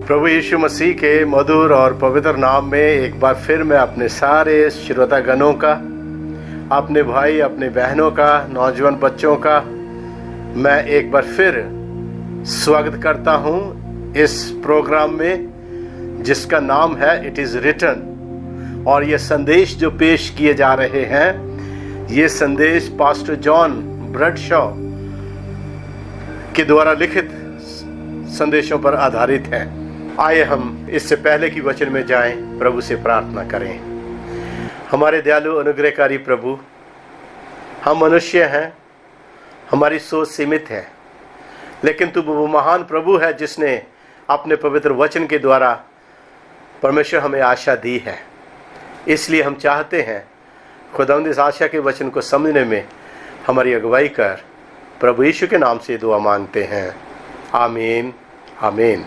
प्रभु यीशु मसीह के मधुर और पवित्र नाम में एक बार फिर मैं अपने सारे श्रोतागणों का, अपने भाई अपने बहनों का, नौजवान बच्चों का मैं एक बार फिर स्वागत करता हूं इस प्रोग्राम में जिसका नाम है इट इज़ रिटन। और ये संदेश जो पेश किए जा रहे हैं, ये संदेश पास्टर जॉन ब्रडशॉ के द्वारा लिखित संदेशों पर आधारित है। आइए हम इससे पहले कि वचन में जाएं, प्रभु से प्रार्थना करें। हमारे दयालु अनुग्रहकारी प्रभु, हम मनुष्य हैं, हमारी सोच सीमित है, लेकिन तू वो महान प्रभु है जिसने अपने पवित्र वचन के द्वारा परमेश्वर हमें आशा दी है। इसलिए हम चाहते हैं खुदावंद इस आशा के वचन को समझने में हमारी अगुवाई कर। प्रभु यीशु के नाम से दुआ मांगते हैं, आमीन आमीन।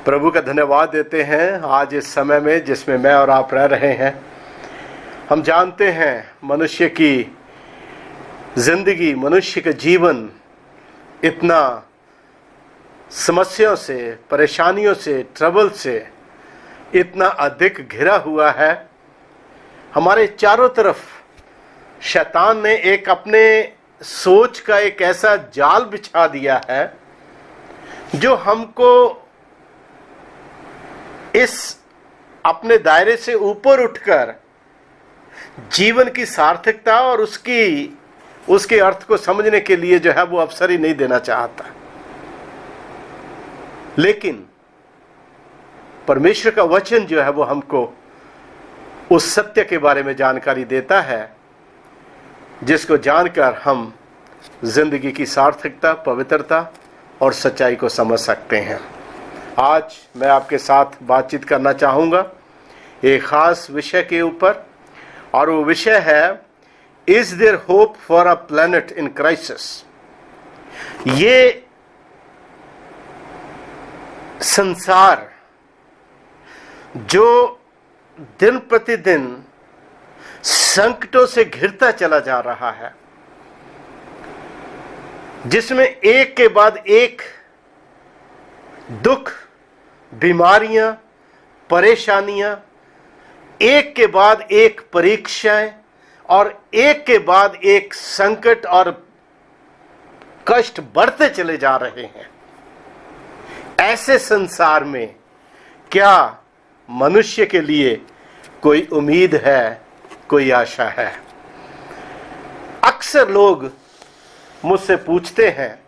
प्रभु का धन्यवाद देते हैं आज इस समय में जिसमें मैं और आप रह रहे हैं। हम जानते हैं मनुष्य की जिंदगी, मनुष्य का जीवन इतना समस्याओं से, परेशानियों से, ट्रबल से इतना अधिक घिरा हुआ है। हमारे चारों तरफ शैतान ने एक अपने सोच का एक ऐसा जाल बिछा दिया है जो हमको इस अपने दायरे से ऊपर उठकर जीवन की सार्थकता और उसके अर्थ को समझने के लिए जो है वो अवसर ही नहीं देना चाहता। लेकिन परमेश्वर का वचन जो है वो हमको उस सत्य के बारे में जानकारी देता है जिसको जानकर हम जिंदगी की सार्थकता, पवित्रता और सच्चाई को समझ सकते हैं। आज मैं आपके साथ बातचीत करना चाहूँगा एक ख़ास विषय के ऊपर, और वो विषय है is there hope for a planet in crisis. ये संसार जो दिन प्रतिदिन संकटों से घिरता चला जा रहा है, जिसमें एक के बाद एक दुख, बीमारियां, परेशानियां, एक के बाद एक परीक्षाएं और एक के बाद एक संकट और कष्ट बढ़ते चले जा रहे हैं। ऐसे संसार में क्या मनुष्य के लिए कोई उम्मीद है, कोई आशा है? अक्सर लोग मुझसे पूछते हैं,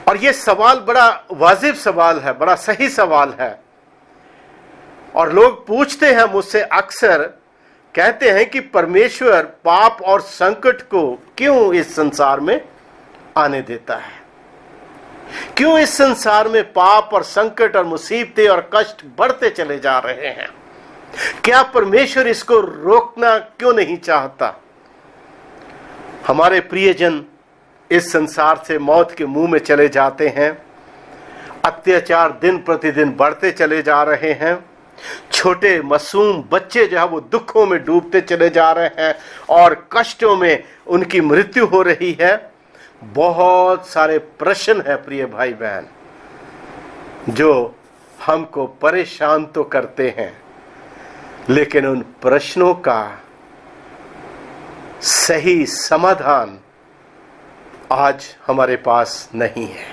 और ये सवाल बड़ा वाजिब सवाल है, बड़ा सही सवाल है, और लोग पूछते हैं मुझसे अक्सर, कहते हैं कि परमेश्वर पाप और संकट को क्यों इस संसार में आने देता है? क्यों इस संसार में पाप और संकट और मुसीबतें और कष्ट बढ़ते चले जा रहे हैं? क्या परमेश्वर इसको रोकना क्यों नहीं चाहता? हमारे प्रियजन इस संसार से मौत के मुंह में चले जाते हैं। अत्याचार दिन प्रतिदिन बढ़ते चले जा रहे हैं। छोटे मासूम बच्चे जो है वो दुखों में डूबते चले जा रहे हैं और कष्टों में उनकी मृत्यु हो रही है। बहुत सारे प्रश्न हैं प्रिय भाई बहन जो हमको परेशान तो करते हैं, लेकिन उन प्रश्नों का सही समाधान आज हमारे पास नहीं है।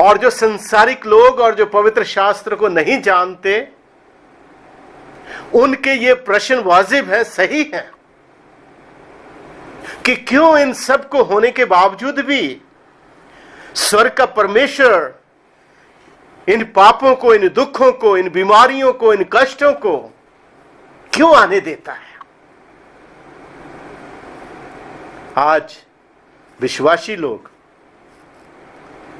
और जो संसारिक लोग और जो पवित्र शास्त्र को नहीं जानते, उनके ये प्रश्न वाजिब है, सही है, कि क्यों इन सब को होने के बावजूद भी स्वर्ग का परमेश्वर इन पापों को, इन दुखों को, इन बीमारियों को, इन कष्टों को क्यों आने देता है? आज विश्वासी लोग,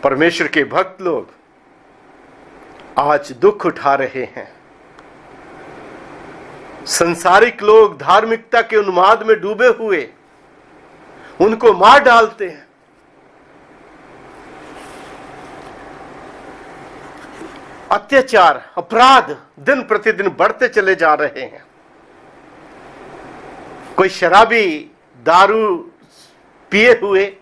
परमेश्वर के भक्त लोग आज दुख उठा रहे हैं। संसारिक लोग धार्मिकता के उन्माद में डूबे हुए उनको मार डालते हैं। अत्याचार, अपराध दिन प्रतिदिन बढ़ते चले जा रहे हैं। कोई शराबी दारू पिए हुए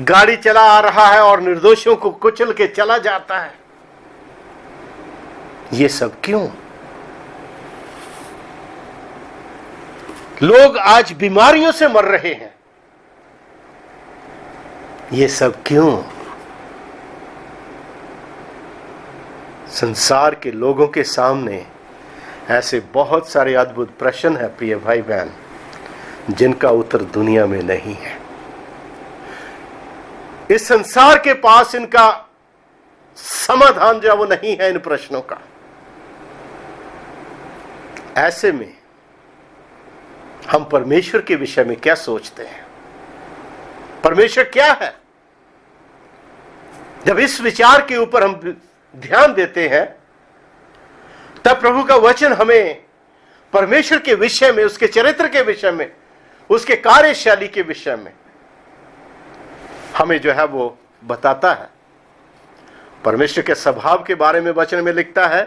गाड़ी चला आ रहा है और निर्दोषों को कुचल के चला जाता है। ये सब क्यों? लोग आज बीमारियों से मर रहे हैं। ये सब क्यों? संसार के लोगों के सामने ऐसे बहुत सारे अद्भुत प्रश्न हैं प्रिय भाई बहन, जिनका उत्तर दुनिया में नहीं है। इस संसार के पास इनका समाधान जो वो नहीं है इन प्रश्नों का। ऐसे में हम परमेश्वर के विषय में क्या सोचते हैं? परमेश्वर क्या है? जब इस विचार के ऊपर हम ध्यान देते हैं, तब प्रभु का वचन हमें परमेश्वर के विषय में, उसके चरित्र के विषय में, उसके कार्यशैली के विषय में हमें जो है वो बताता है। परमेश्वर के स्वभाव के बारे में वचन में लिखता है,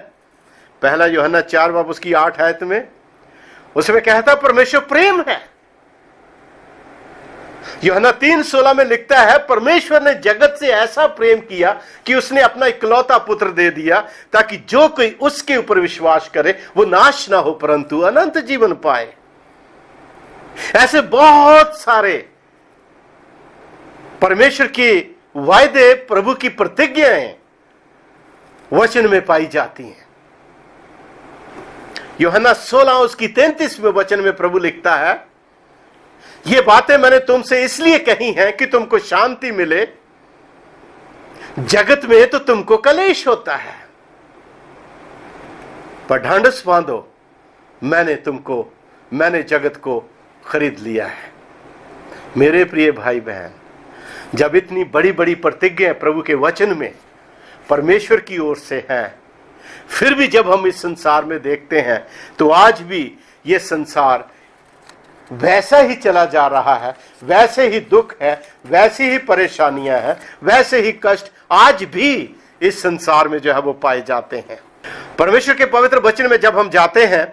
पहला यूहन्ना 4:8 में, उसमें कहता परमेश्वर प्रेम है। यूहन्ना 3:16 में लिखता है, परमेश्वर ने जगत से ऐसा प्रेम किया कि उसने अपना इकलौता पुत्र दे दिया, ताकि जो कोई उसके ऊपर विश्वास करे वो नाश ना हो परंतु अनंत जीवन पाए। ऐसे बहुत सारे परमेश्वर की वायदे, प्रभु की प्रतिज्ञाएं वचन में पाई जाती हैं। यूहन्ना 16 उसकी 33वें वचन में प्रभु लिखता है, ये बातें मैंने तुमसे इसलिए कही हैं कि तुमको शांति मिले, जगत में तो तुमको कलेश होता है, पर ढांढस बांधो, मैंने जगत को खरीद लिया है। मेरे प्रिय भाई बहन, जब इतनी बड़ी बड़ी प्रतिज्ञाएं प्रभु के वचन में परमेश्वर की ओर से हैं, फिर भी जब हम इस संसार में देखते हैं तो आज भी ये संसार वैसा ही चला जा रहा है, वैसे ही दुख है, वैसी ही परेशानियां हैं, वैसे ही कष्ट आज भी इस संसार में जो है वो पाए जाते हैं। परमेश्वर के पवित्र वचन में जब हम जाते हैं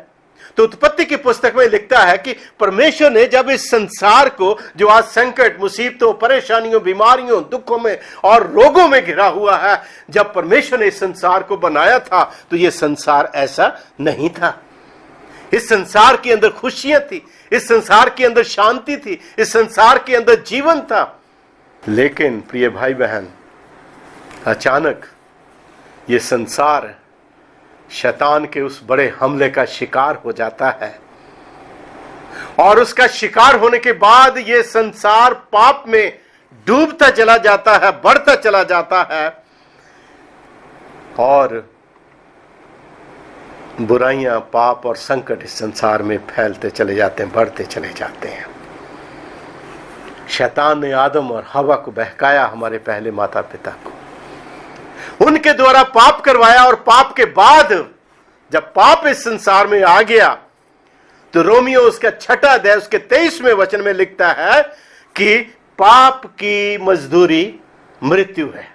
तो उत्पत्ति की पुस्तक में लिखता है कि परमेश्वर ने जब इस संसार को, जो आज संकट, मुसीबतों, परेशानियों, बीमारियों, दुखों में और रोगों में घिरा हुआ है, जब परमेश्वर ने इस संसार को बनाया था तो यह संसार ऐसा नहीं था। इस संसार के अंदर खुशियां थी, इस संसार के अंदर शांति थी, इस संसार के अंदर जीवन था। लेकिन प्रिय भाई बहन, अचानक ये संसार शैतान के उस बड़े हमले का शिकार हो जाता है, और उसका शिकार होने के बाद ये संसार पाप में डूबता चला जाता है, बढ़ता चला जाता है, और बुराइयां, पाप और संकट इस संसार में फैलते चले जाते हैं, बढ़ते चले जाते हैं। शैतान ने आदम और हवा को बहकाया, हमारे पहले माता पिता को उनके द्वारा पाप करवाया, और पाप के बाद जब पाप इस संसार में आ गया तो रोमियो उसका 6 अध्याय उसके 23वें वचन में लिखता है कि पाप की मजदूरी मृत्यु है।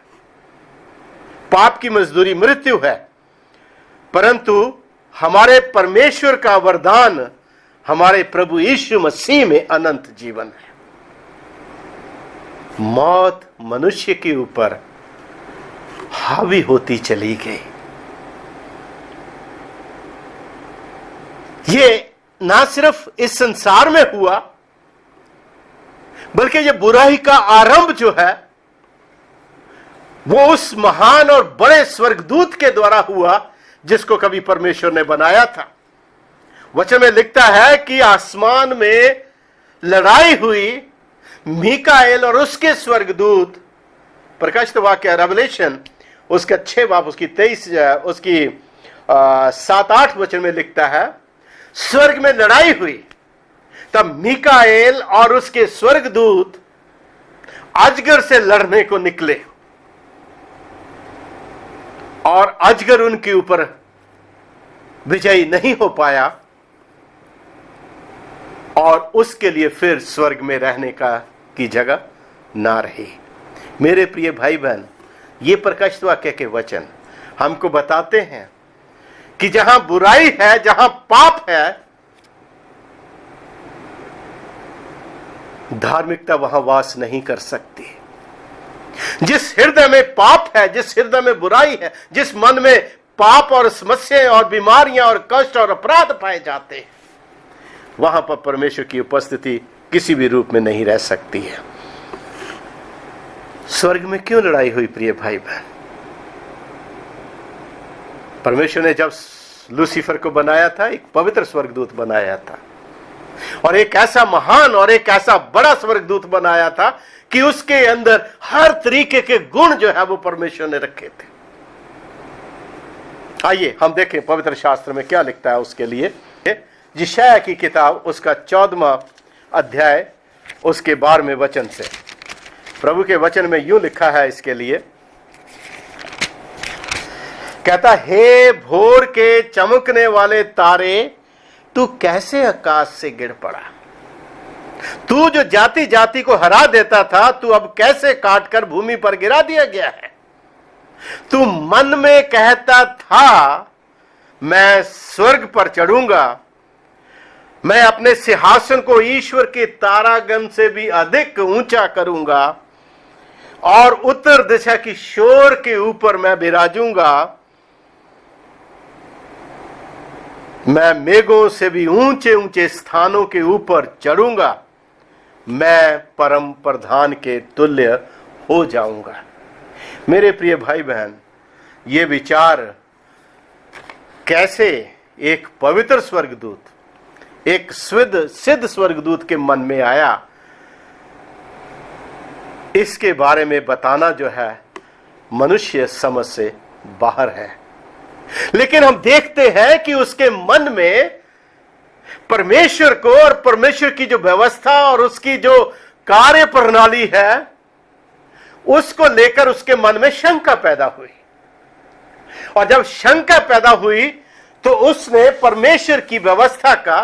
पाप की मजदूरी मृत्यु है, परंतु हमारे परमेश्वर का वरदान हमारे प्रभु यीशु मसीह में अनंत जीवन है। मौत मनुष्य के ऊपर हावी होती चली गई। ये ना सिर्फ इस संसार में हुआ, बल्कि ये बुराई का आरंभ जो है वो उस महान और बड़े स्वर्गदूत के द्वारा हुआ जिसको कभी परमेश्वर ने बनाया था। वचन में लिखता है कि आसमान में लड़ाई हुई, मीकाएल और उसके स्वर्गदूत, प्रकाशित वाक्य रेवलेशन उसका 6 बाब उसकी 23 उसकी 7-8 वचन में लिखता है, स्वर्ग में लड़ाई हुई, तब मीकाएल और उसके स्वर्गदूत अजगर से लड़ने को निकले, और अजगर उनके ऊपर विजयी नहीं हो पाया, और उसके लिए फिर स्वर्ग में रहने की जगह ना रही। मेरे प्रिय भाई बहन, ये प्रकाशित वाक्य के वचन हमको बताते हैं कि जहां बुराई है, जहां पाप है, धार्मिकता वहां वास नहीं कर सकती। जिस हृदय में पाप है, जिस हृदय में बुराई है, जिस मन में पाप और समस्याएं और बीमारियां और कष्ट और अपराध पाए जाते हैं, वहां पर परमेश्वर की उपस्थिति किसी भी रूप में नहीं रह सकती है। स्वर्ग में क्यों लड़ाई हुई प्रिय भाई बहन? परमेश्वर ने जब लूसीफर को बनाया था, एक पवित्र स्वर्गदूत बनाया था, और एक ऐसा महान और एक ऐसा बड़ा स्वर्गदूत बनाया था कि उसके अंदर हर तरीके के गुण जो है वो परमेश्वर ने रखे थे। आइए हम देखें पवित्र शास्त्र में क्या लिखता है उसके लिए। यशायाह की किताब उसका 14वां अध्याय उसके 12वें वचन से, प्रभु के वचन में यूं लिखा है इसके लिए, कहता, हे भोर के चमकने वाले तारे, तू कैसे आकाश से गिर पड़ा? तू जो जाति जाति को हरा देता था, तू अब कैसे काटकर भूमि पर गिरा दिया गया है? तू मन में कहता था, मैं स्वर्ग पर चढ़ूंगा, मैं अपने सिंहासन को ईश्वर के तारागण से भी अधिक ऊंचा करूंगा, और उत्तर दिशा की शोर के ऊपर मैं विराजूंगा, मैं मेघों से भी ऊंचे ऊंचे स्थानों के ऊपर चढ़ूंगा, मैं परम प्रधान के तुल्य हो जाऊंगा। मेरे प्रिय भाई बहन, ये विचार कैसे एक पवित्र स्वर्गदूत, एक सिद्ध स्वर्गदूत के मन में आया, इसके बारे में बताना जो है मनुष्य समझ से बाहर है। लेकिन हम देखते हैं कि उसके मन में परमेश्वर को और परमेश्वर की जो व्यवस्था और उसकी जो कार्य प्रणाली है, उसको लेकर उसके मन में शंका पैदा हुई। और जब शंका पैदा हुई तो उसने परमेश्वर की व्यवस्था का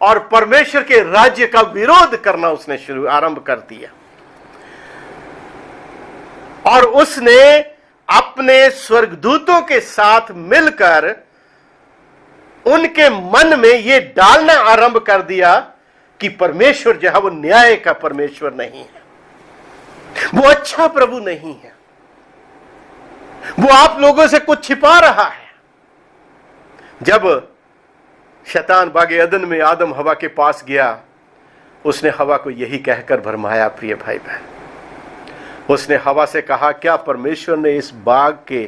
और परमेश्वर के राज्य का विरोध करना उसने आरंभ कर दिया, और उसने अपने स्वर्गदूतों के साथ मिलकर उनके मन में यह डालना आरंभ कर दिया कि परमेश्वर जो है वो न्याय का परमेश्वर नहीं है, वो अच्छा प्रभु नहीं है, वो आप लोगों से कुछ छिपा रहा है। जब शैतान बागे अदन में आदम हवा के पास गया, उसने हवा को यही कहकर भरमाया प्रिय भाई बहन, उसने हवा से कहा, क्या परमेश्वर ने इस बाग के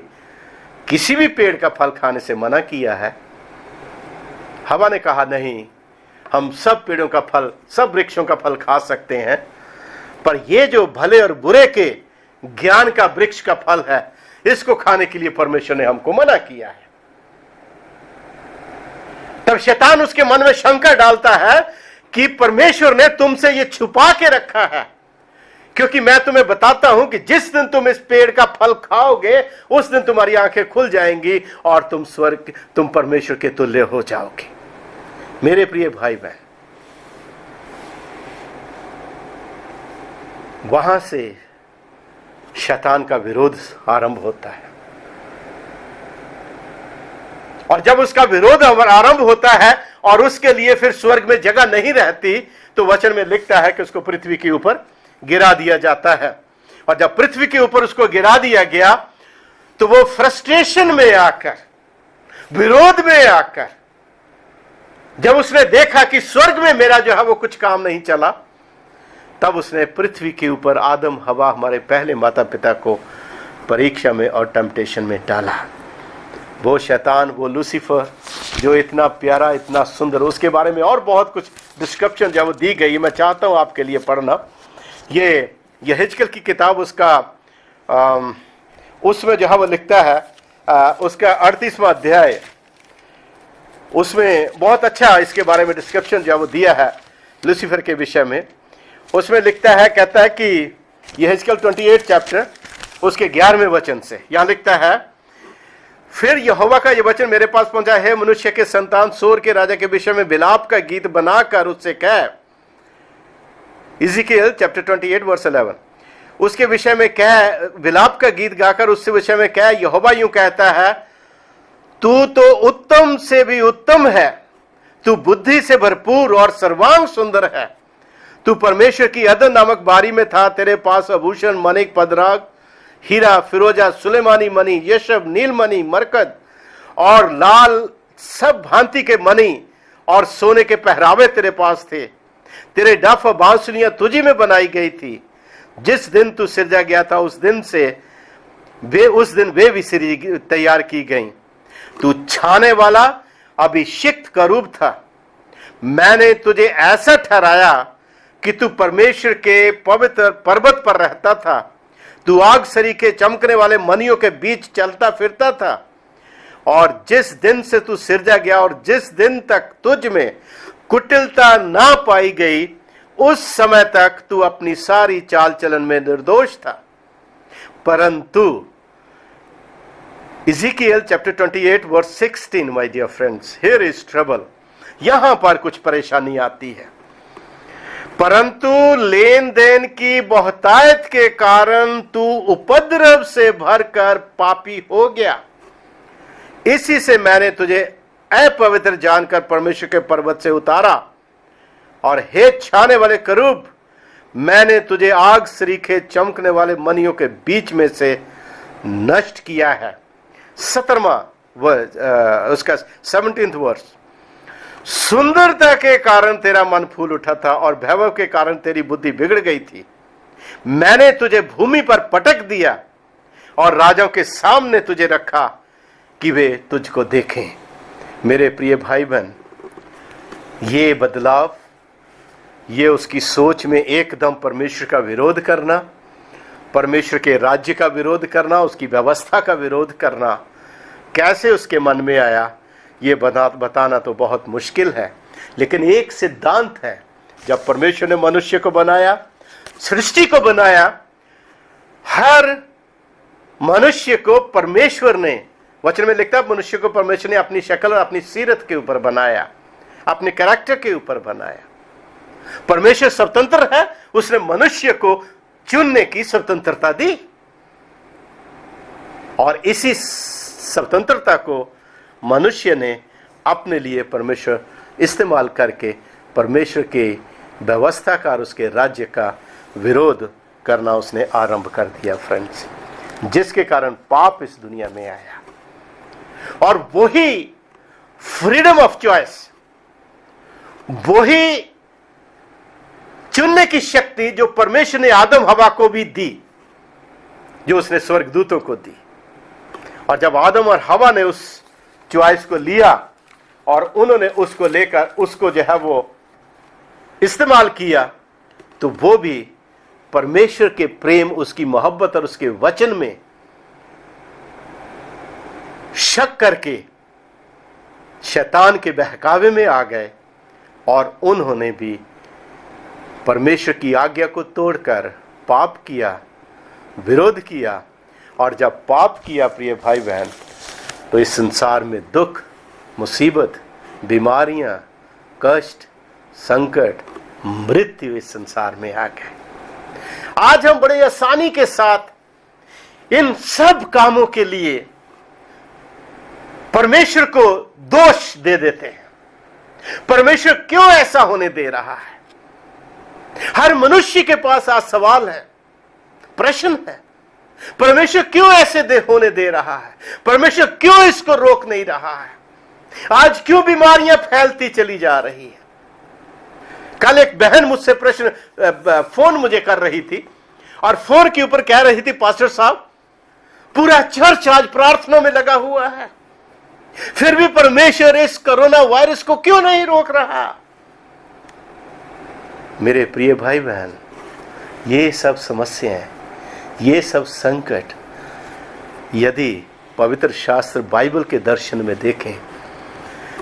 किसी भी पेड़ का फल खाने से मना किया है? हवा ने कहा, नहीं, हम सब पेड़ों का फल, सब वृक्षों का फल खा सकते हैं, पर ये जो भले और बुरे के ज्ञान का वृक्ष का फल है, इसको खाने के लिए परमेश्वर ने हमको मना किया है। तब शैतान उसके मन में शंका डालता है कि परमेश्वर ने तुमसे ये छुपा के रखा है, क्योंकि मैं तुम्हें बताता हूं कि जिस दिन तुम इस पेड़ का फल खाओगे, उस दिन तुम्हारी आंखें खुल जाएंगी और तुम परमेश्वर के तुल्य हो जाओगे। मेरे प्रिय भाई बहन, वहां से शैतान का विरोध आरंभ होता है, और जब उसका विरोध आरंभ होता है और उसके लिए फिर स्वर्ग में जगह नहीं रहती, तो वचन में लिखता है कि उसको पृथ्वी के ऊपर गिरा दिया जाता है। और जब पृथ्वी के ऊपर उसको गिरा दिया गया, तो वो फ्रस्ट्रेशन में आकर, विरोध में आकर, जब उसने देखा कि स्वर्ग में मेरा जो है वो कुछ काम नहीं चला, तब उसने पृथ्वी के ऊपर आदम हवा, हमारे पहले माता पिता को परीक्षा में और टेम्पटेशन में डाला। वो शैतान, वो लूसीफर, जो इतना प्यारा, इतना सुंदर, उसके बारे में और बहुत कुछ डिस्क्रिप्शन जब दी गई, मैं चाहता हूं आपके लिए पढ़ना। ये यहेजकेल की किताब, उसका उसमें जो है वो लिखता है, उसका 38वां अध्याय, उसमें बहुत अच्छा इसके बारे में डिस्क्रिप्शन जो वो दिया है लूसीफर के विषय में। उसमें लिखता है, कहता है कि यहेजकेल 28 चैप्टर उसके 11वें वचन से यहां लिखता है, फिर यहोवा का यह वचन मेरे पास पहुंचा है, मनुष्य के संतान, सोर के राजा के विषय में विलाप का गीत बनाकर उससे कह, इज़ेकियल चैप्टर 28 वर्स 11, उसके विषय में कह, विलाप का गीत गाकर उससे विषय में कह, यहोवा यूं कहता है, तू तो उत्तम से भी उत्तम है, तू बुद्धि से भरपूर और सर्वांग सुंदर है, तू परमेश्वर की अदन नामक बारी में था। तेरे पास आभूषण, मणिक, पदराग, हीरा, फिरोजा, सुलेमानी मणि, यशब, नीलमणि, मरकत और लाल सब भांति के मणि और सोने के पहरावे तेरे पास थे। तेरे डफ और बांसुरियां तुझी में बनाई गई थी। जिस दिन तू सिरजा गया था उस दिन वे भी तैयार की गई। तू छाने वाला अभिषिक्त करूब था। मैंने तुझे ऐसा ठहराया कि तू परमेश्वर के पवित्र पर्वत पर रहता था। तू आग सरीखे चमकने वाले मणियों के बीच चलता फिरता था। और जिस दिन से तू सिरजा गया और जिस दिन तक तुझ में कुटिलता ना पाई गई, उस समय तक तू अपनी सारी चाल चलन में निर्दोष था। परंतु Ezekiel chapter 28 verse 16, my dear friends, here is trouble. यहां पर कुछ परेशानी आती है। परंतु लेन देन की बहुतायत के कारण तू उपद्रव से भरकर पापी हो गया। इसी से मैंने तुझे अपवित्र जानकर परमेश्वर के पर्वत से उतारा। और हे छाने वाले करूब, मैंने तुझे आग सरीखे चमकने वाले मणियों के बीच में से नष्ट किया है। 17वां वर्स, उसका 17th वर्स। सुंदरता के कारण तेरा मन फूल उठा था और वैभव के कारण तेरी बुद्धि बिगड़ गई थी। मैंने तुझे भूमि पर पटक दिया और राजाओं के सामने तुझे रखा कि वे तुझको देखें। मेरे प्रिय भाई बहन, ये बदलाव, ये उसकी सोच में एकदम परमेश्वर का विरोध करना, परमेश्वर के राज्य का विरोध करना, उसकी व्यवस्था का विरोध करना कैसे उसके मन में आया, ये बताना तो बहुत मुश्किल है। लेकिन एक सिद्धांत है, जब परमेश्वर ने मनुष्य को बनाया, सृष्टि को बनाया, हर मनुष्य को परमेश्वर ने, वचन में लिखता है, मनुष्य को परमेश्वर ने अपनी शक्ल और अपनी सीरत के ऊपर बनाया, अपने कैरेक्टर के ऊपर बनाया। परमेश्वर स्वतंत्र है, उसने मनुष्य को चुनने की स्वतंत्रता दी और इसी स्वतंत्रता को मनुष्य ने अपने लिए परमेश्वर इस्तेमाल करके परमेश्वर के व्यवस्था का और उसके राज्य का विरोध करना उसने आरंभ कर दिया फ्रेंड्स, जिसके कारण पाप इस दुनिया में आया। और वही फ्रीडम ऑफ चॉइस, वही चुनने की शक्ति जो परमेश्वर ने आदम हवा को भी दी, जो उसने स्वर्गदूतों को दी। और जब आदम और हवा ने उस चॉइस को लिया और उन्होंने उसको लेकर उसको जो है वो इस्तेमाल किया, तो वो भी परमेश्वर के प्रेम, उसकी मोहब्बत और उसके वचन में शक करके शैतान के बहकावे में आ गए और उन्होंने भी परमेश्वर की आज्ञा को तोड़कर पाप किया, विरोध किया। और जब पाप किया प्रिय भाई बहन, तो इस संसार में दुख, मुसीबत, बीमारियां, कष्ट, संकट, मृत्यु इस संसार में आ गए। आज हम बड़े आसानी के साथ इन सब कामों के लिए परमेश्वर को दोष दे देते हैं। परमेश्वर क्यों ऐसा होने दे रहा है? हर मनुष्य के पास आज सवाल है, प्रश्न है, परमेश्वर क्यों ऐसे होने दे रहा है? परमेश्वर क्यों इसको रोक नहीं रहा है? आज क्यों बीमारियां फैलती चली जा रही है? कल एक बहन मुझसे फोन मुझे कर रही थी और फोन के ऊपर कह रही थी, पास्टर साहब, पूरा चर्च आज प्रार्थना में लगा हुआ है, फिर भी परमेश्वर इस कोरोना वायरस को क्यों नहीं रोक रहा? मेरे प्रिय भाई बहन, ये सब समस्याएं, ये सब संकट यदि पवित्र शास्त्र बाइबल के दर्शन में देखें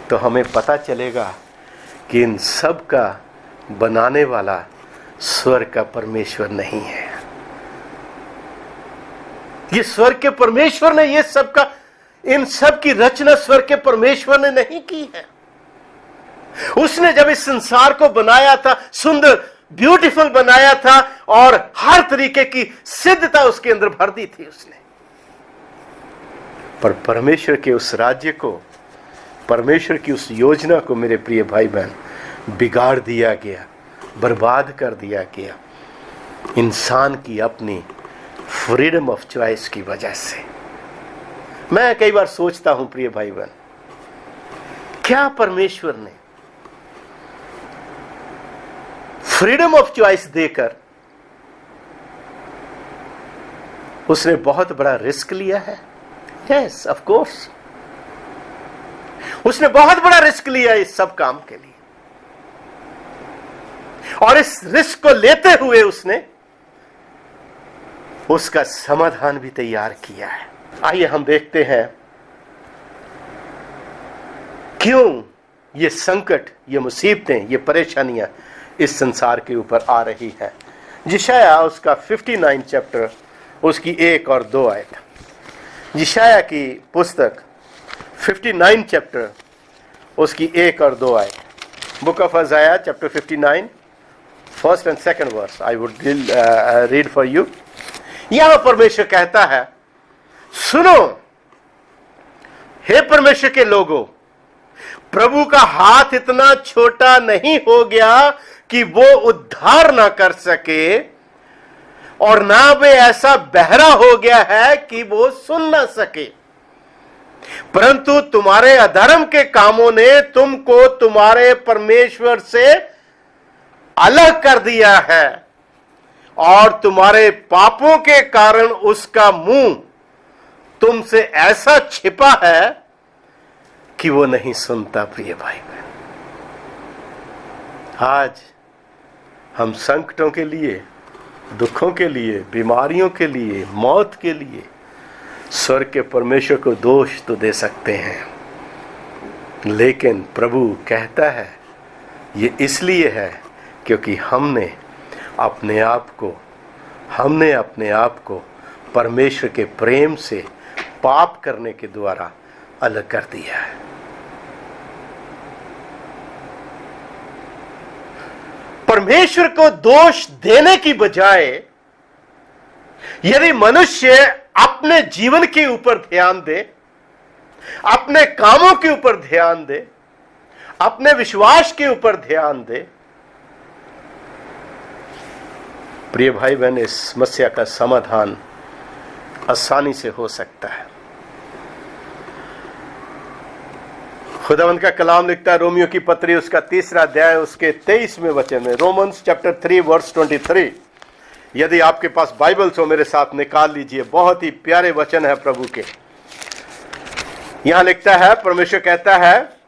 तो हमें पता चलेगा कि इन सब का बनाने वाला स्वर्ग का परमेश्वर नहीं है। ये स्वर्ग के परमेश्वर ने ये सब का, इन सब की रचना स्वर्ग के परमेश्वर ने नहीं की है। उसने जब इस संसार को बनाया था, सुंदर ब्यूटीफुल बनाया था और हर तरीके की सिद्धता उसके अंदर भर दी थी उसने। पर परमेश्वर के उस राज्य को, परमेश्वर की उस योजना को मेरे प्रिय भाई बहन बिगाड़ दिया गया, बर्बाद कर दिया गया इंसान की अपनी फ्रीडम ऑफ चॉइस की वजह से। मैं कई बार सोचता हूं प्रिय भाई बहन, क्या परमेश्वर ने फ्रीडम ऑफ चॉइस देकर उसने बहुत बड़ा रिस्क लिया है? यस, ऑफ कोर्स, उसने बहुत बड़ा रिस्क लिया इस सब काम के लिए, और इस रिस्क को लेते हुए उसने उसका समाधान भी तैयार किया है। आइए हम देखते हैं क्यों ये संकट, ये मुसीबतें, ये परेशानियां इस संसार के ऊपर आ रही है। यशायाह उसका 59 चैप्टर, उसकी 1 और 2 आयत। यशायाह की पुस्तक 59 चैप्टर, उसकी 1 और 2 आयत। Book of Isaiah chapter 59 first and second verse I would read for you. यहां परमेश्वर कहता है, सुनो हे परमेश्वर के लोगों, प्रभु का हाथ इतना छोटा नहीं हो गया कि वो उद्धार ना कर सके, और ना वे ऐसा बहरा हो गया है कि वो सुन ना सके, परंतु तुम्हारे अधर्म के कामों ने तुमको तुम्हारे परमेश्वर से अलग कर दिया है, और तुम्हारे पापों के कारण उसका मुंह तुमसे ऐसा छिपा है कि वो नहीं सुनता। प्रिय भाई बहन, आज हम संकटों के लिए, दुखों के लिए, बीमारियों के लिए, मौत के लिए स्वर्ग के परमेश्वर को दोष तो दे सकते हैं, लेकिन प्रभु कहता है ये इसलिए है क्योंकि हमने अपने आप को परमेश्वर के प्रेम से पाप करने के द्वारा अलग कर दिया है। परमेश्वर को दोष देने की बजाय यदि मनुष्य अपने जीवन के ऊपर ध्यान दे, अपने कामों के ऊपर ध्यान दे, अपने विश्वास के ऊपर ध्यान दे, प्रिय भाई बहन, इस समस्या का समाधान आसानी से हो सकता है। खुदावंद का कलाम लिखता है, रोमियो की पत्री उसका 3 अध्याय उसके 23वें वचन में, रोमन्स चैप्टर 3 वर्स 23। यदि आपके पास बाइबल्स हो मेरे साथ निकाल लीजिए, बहुत ही प्यारे वचन है प्रभु के। यहां लिखता है, परमेश्वर कहता है,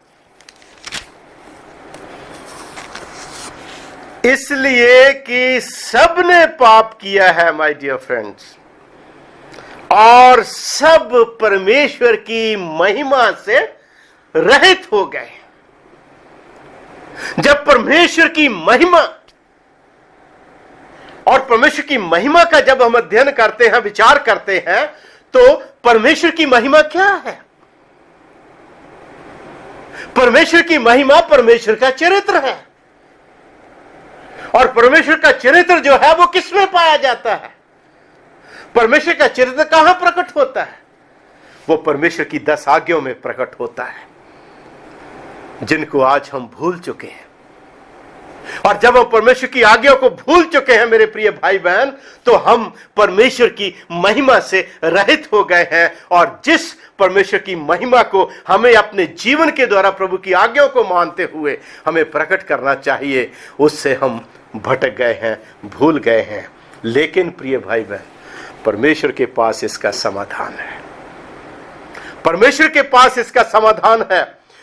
इसलिए कि सबने पाप किया है माय डियर फ्रेंड्स, और सब परमेश्वर की महिमा से रहित हो गए। जब परमेश्वर की महिमा, और परमेश्वर की महिमा का जब हम अध्ययन करते हैं, विचार करते हैं, तो परमेश्वर की महिमा क्या है? परमेश्वर की महिमा परमेश्वर का चरित्र है, और परमेश्वर का चरित्र जो है वो किसमें पाया जाता है? परमेश्वर का चरित्र कहां प्रकट होता है? वो परमेश्वर की 10 आज्ञाओं में प्रकट होता है, जिनको आज हम भूल चुके हैं। और जब हम परमेश्वर की आज्ञाओं को भूल चुके हैं मेरे प्रिय भाई बहन, तो हम परमेश्वर की महिमा से रहित हो गए हैं, और जिस परमेश्वर की महिमा को हमें अपने जीवन के द्वारा प्रभु की आज्ञाओं को मानते हुए हमें प्रकट करना चाहिए, उससे हम भटक गए हैं, भूल गए हैं। लेकिन प्रिय भाई बहन, परमेश्वर के पास इसका समाधान है। परमेश्वर के पास इसका समाधान है।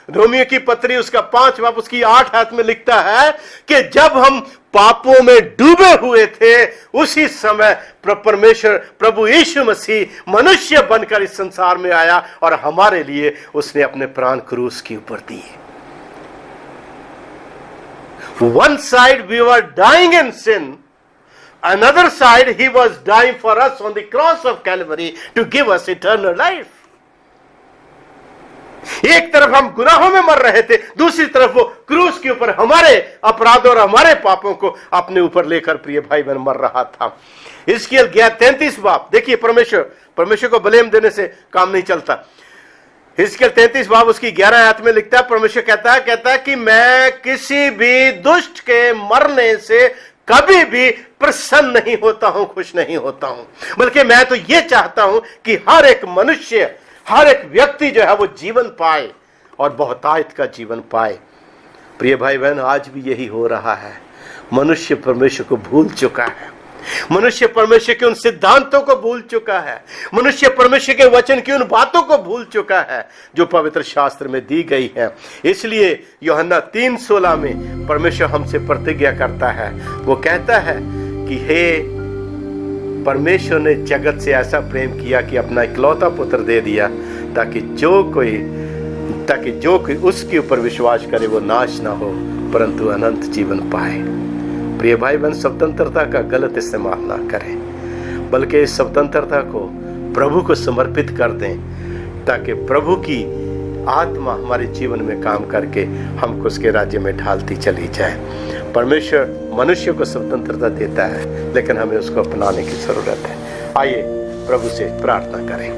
रोमियो की पत्री उसका 5 बाब उसकी 8 आयत में लिखता है कि जब हम पापों में डूबे हुए थे, उसी समय परमेश्वर प्रभु यीशु मसीह मनुष्य बनकर इस संसार में आया, और हमारे लिए उसने अपने प्राण क्रूस के ऊपर दिए। One side we were dying in sin, another side he was dying for us on the cross of Calvary to give us eternal life. एक तरफ हम गुनाहों में मर रहे थे, दूसरी तरफ वो क्रूस के ऊपर हमारे अपराधों और हमारे पापों को अपने ऊपर लेकर प्रिय भाई बहन मर रहा था। हिजकिय्याह 33 बाब देखिए, परमेश्वर को ब्लेम देने से काम नहीं चलता। हिजकिय्याह 33 बाब उसकी 11 आयत में लिखता है, परमेश्वर कहता है कि मैं किसी भी दुष्ट के मरने से कभी भी प्रसन्न नहीं होता हूं, खुश नहीं होता हूं, बल्कि मैं तो यह चाहता हूं कि हर एक मनुष्य, हर एक व्यक्ति जो है वो जीवन पाए और बहुतायत का जीवन पाए। प्रिय भाई बहन, आज भी यही हो रहा है। मनुष्य परमेश्वर को भूल चुका है, मनुष्य परमेश्वर के उन सिद्धांतों को भूल चुका है, मनुष्य परमेश्वर के वचन की उन बातों को भूल चुका है जो पवित्र शास्त्र में दी गई है। इसलिए यूहन्ना 3:16 में परमेश्वर हमसे प्रतिज्ञा करता है, वो कहता है कि हे परमेश्वर ने जगत से ऐसा प्रेम किया कि अपना इकलौता पुत्र दे दिया, ताकि जो कोई उसके ऊपर विश्वास करे वो नाश ना हो परंतु अनंत जीवन पाए। प्रिय भाई बहन, स्वतंत्रता का गलत इस्तेमाल ना करें, बल्कि इस स्वतंत्रता को प्रभु को समर्पित कर दें, ताकि प्रभु की आत्मा हमारे जीवन में काम करके हमको उसके राज्य में ढालती चली जाए। परमेश्वर मनुष्य को स्वतंत्रता देता है, लेकिन हमें उसको अपनाने की जरूरत है। आइए प्रभु से प्रार्थना करें।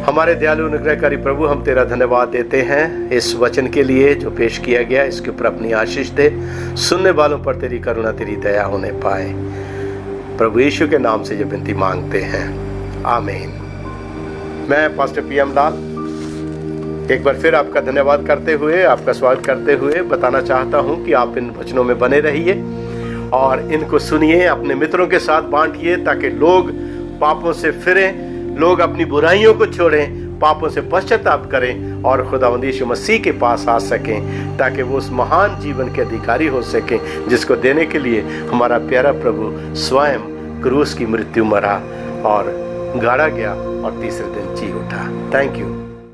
हमारे दयालु अनुग्रहकारी प्रभु, हम तेरा धन्यवाद देते हैं इस वचन के लिए जो पेश किया गया। इसके ऊपर अपनी आशीष दे, सुनने वालों पर तेरी करुणा, तेरी दया होने पाए। प्रभु यीशु के नाम से ये विनती मांगते हैं, आमीन। मैं पास्टर PM लाल एक बार फिर आपका धन्यवाद करते हुए, आपका स्वागत करते हुए बताना चाहता हूं कि आप इन वचनों में बने रहिए और इनको सुनिए, अपने मित्रों के साथ बांटिए, ताकि लोग पापों से फिरें, लोग अपनी बुराइयों को छोड़ें, पापों से पश्चाताप करें और खुदावंद यीशु मसीह के पास आ सकें, ताकि वो उस महान जीवन के अधिकारी हो सकें जिसको देने के लिए हमारा प्यारा प्रभु स्वयं क्रूस की मृत्यु मरा और गाड़ा गया और तीसरे दिन जी उठा। Thank you.